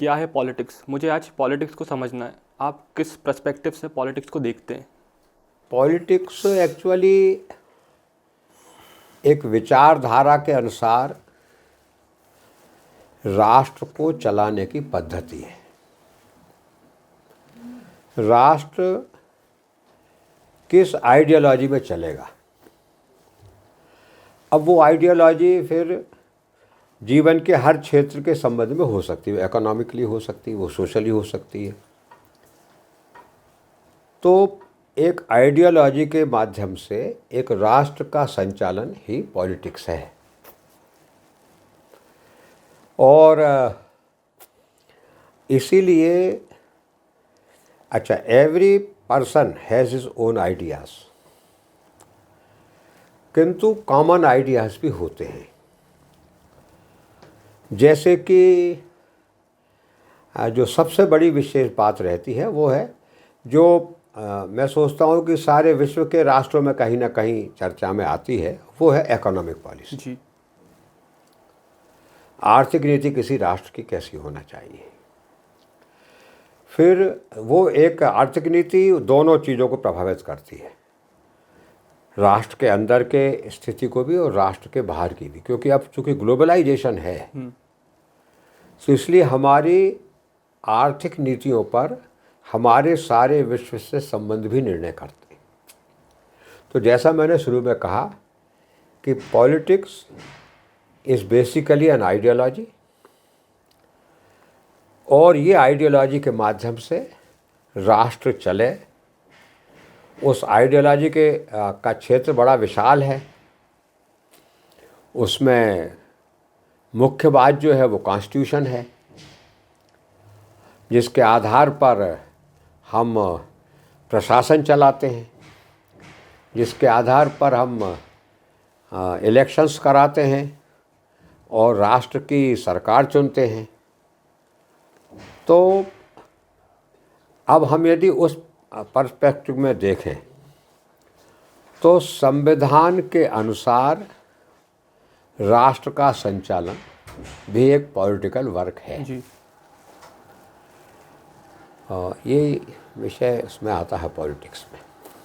क्या है पॉलिटिक्स? मुझे आज पॉलिटिक्स को समझना है। आप किस पर्सपेक्टिव से पॉलिटिक्स को देखते हैं? पॉलिटिक्स एक्चुअली एक विचारधारा के अनुसार राष्ट्र को चलाने की पद्धति है। राष्ट्र किस आइडियोलॉजी में चलेगा, अब वो आइडियोलॉजी फिर जीवन के हर क्षेत्र के संबंध में हो सकती है, इकोनॉमिकली हो सकती है, वो सोशली हो सकती है। तो एक आइडियोलॉजी के माध्यम से एक राष्ट्र का संचालन ही पॉलिटिक्स है। और इसीलिए every person has his own ideas, किंतु कॉमन आइडियाज़ भी होते हैं। जैसे कि जो सबसे बड़ी विशेष बात रहती है वो है जो मैं सोचता हूँ कि सारे विश्व के राष्ट्रों में कहीं ना कहीं चर्चा में आती है, वो है इकोनॉमिक पॉलिसी जी। आर्थिक नीति किसी राष्ट्र की कैसी होना चाहिए। फिर वो एक आर्थिक नीति दोनों चीज़ों को प्रभावित करती है, राष्ट्र के अंदर के स्थिति को भी और राष्ट्र के बाहर की भी, क्योंकि अब चूँकि ग्लोबलाइजेशन है तो इसलिए हमारी आर्थिक नीतियों पर हमारे सारे विश्व से संबंध भी निर्णय करते हैं। तो जैसा मैंने शुरू में कहा कि politics is basically an ideology, और ये आइडियोलॉजी के माध्यम से राष्ट्र चले। उस आइडियोलॉजी के का क्षेत्र बड़ा विशाल है। उसमें मुख्य बात जो है वो कॉन्स्टिट्यूशन है, जिसके आधार पर हम प्रशासन चलाते हैं, जिसके आधार पर हम इलेक्शंस कराते हैं और राष्ट्र की सरकार चुनते हैं। तो अब हम यदि उस पर्सपेक्टिव में देखें तो संविधान के अनुसार राष्ट्र का संचालन भी एक पॉलिटिकल वर्क है जी। ये विषय उसमें आता है पॉलिटिक्स में।